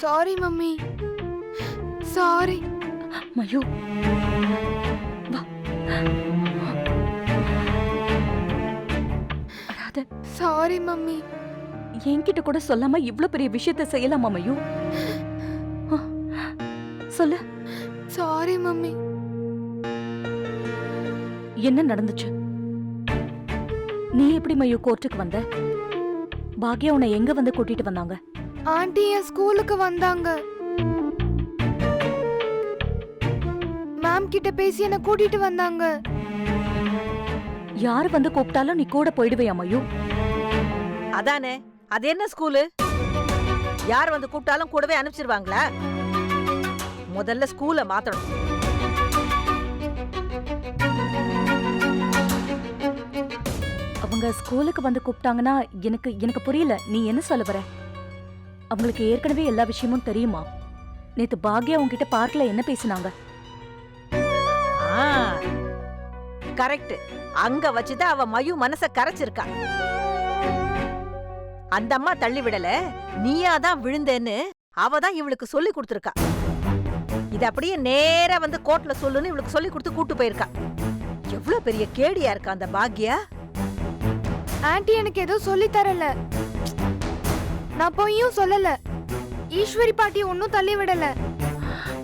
Sorry mummy, sorry. மயு வா. அழாத. Sorry mummy. என்கிட்ட கூட சொல்லாம இவ்ளோ பெரிய விஷயத்தை செய்யலாமா மயு? ஆ, சொல்லு. Sorry mummy. என்ன நடந்துச்சு? நீ எப்படி மயு கோர்ட்டுக்கு வந்த? பாக்யா உன்னை எங்க வந்து கூட்டிட்டு வந்தாங்க? ஆண்டி என் ஸ்கூலுக்கு வந்தாங்க. மேம் கிட்ட பேசி என்ன கூட்டிட்டு வந்தாங்க. யாரு வந்து கூப்பிட்டாலும் நீ கூட போயிடுவியா மயு? அதானே, அது என்ன ஸ்கூலு? யார் வந்து கூப்பிட்டாலும் கூடவே அனுப்பிச்சிருவாங்களா? முதல்ல ஸ்கூலை மாத்தணும். அவங்க ஸ்கூலுக்கு வந்து கூப்பிட்டாங்கன்னா எனக்கு எனக்கு புரியல. நீ என்ன சொல்ல வர? அவங்களுக்கு ஏற்கனவே எல்லா விஷயமும் தெரியுமா? நேத்து பாக்யா உன்கிட்ட பார்க்ல என்ன பேசினாங்க? கரெக்ட். அங்க வச்சுதான் அவ மயு மனச கரைச்சிருக்கா. அந்த அம்மா தள்ளி விடல, நீயாதான் விழுந்தேன்னு அவ தான் இவளுக்கு சொல்லி கொடுத்திருக்கா. இது அப்படியே நேரா வந்து கோர்ட்ல சொல்லுன்னு இவளுக்கு சொல்லி கொடுத்து கூட்டு போயிருக்கா. எவ்வளவு பெரிய கேடியா இருக்கா அந்த பாக்யா. ஆண்டி எனக்கு எதுவும் சொல்லி தரல. நான் போயும் சொல்லல. ஈஸ்வரி பாட்டி ஒன்னும் தள்ளி விடல.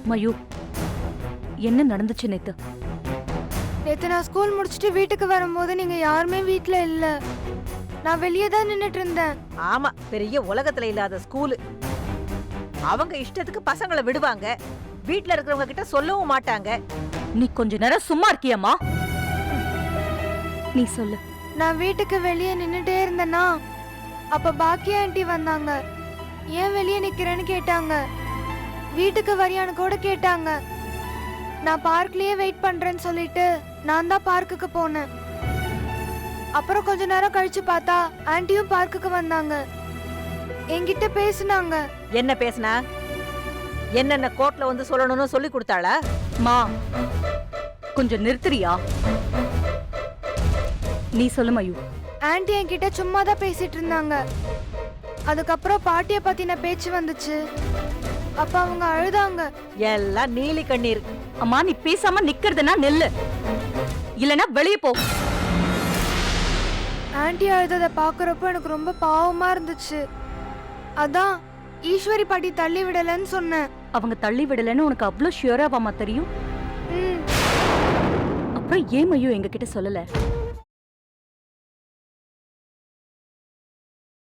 மயு, என்ன நடந்துச்சு நேத்து? நேத்து நான் ஸ்கூல் முடிச்சிட்டு வீட்டுக்கு வரும்போது நீங்க யாருமே வீட்ல இல்ல. நான் வெளியே தான் நின்னுட்டு இருந்தேன். ஆமா, பெரிய உலகத்துல இல்லாத ஸ்கூலு. அவங்க இஷ்டத்துக்கு பசங்களை விடுவாங்க, வீட்ல இருக்கிறவங்க கிட்ட சொல்லவும் மாட்டாங்க. நீ கொஞ்ச நேரம் சும்மா இருக்கியம்மா? நீ சொல்லு. நான் வீட்டுக்கு வெளியே நின்னுட்டே இருந்தேனா, அப்ப பாக்கியா ஆண்டி வந்தாங்க. ஏன் வெளியே நிக்கிறேன்னு கேட்டாங்க. வீட்டுக்கு வரியான்னு கூட கேட்டாங்க. நான் பார்க்லயே வெயிட் பண்றேன்னு சொல்லிட்டு நான் தான் பார்க்குக்கு போனேன். அப்புறம் கொஞ்ச நேரம் கழிச்சு பார்த்தா ஆண்டியும் பார்க்குக்கு வந்தாங்க. என்கிட்ட பேசினாங்க. என்ன பேசினா? என்னென்ன கோர்ட்ல வந்து சொல்லணும்னு சொல்லி கொடுத்தாளா? மா, கொஞ்சம் நிறுத்துறியா? நீ சொல்லு மயு. ஆண்டி என்கிட்ட சும்மா தான் பேசிட்டு இருந்தாங்க. அதுக்கப்புறம் பாட்டிய பத்தின பேச்சு வந்துச்சு. அப்ப அவங்க அழுதாங்க. எல்லாம் நீலி கண்ணீர். அம்மா, நீ பேசாம நிக்கிறதுனா நெல்லு, இல்லனா வெளியே போ. ஆண்டி அழுதத பாக்குறப்ப எனக்கு ரொம்ப பாவமா இருந்துச்சு. அதான் ஈஸ்வரி பாட்டி தள்ளி விடலன்னு சொன்னேன். அவங்க தள்ளி விடலன்னு உனக்கு அவ்வளவு ஷியூராவாமா தெரியும்? ம். அப்புறம் ஏன் மயு எங்க கிட்ட சொல்லல?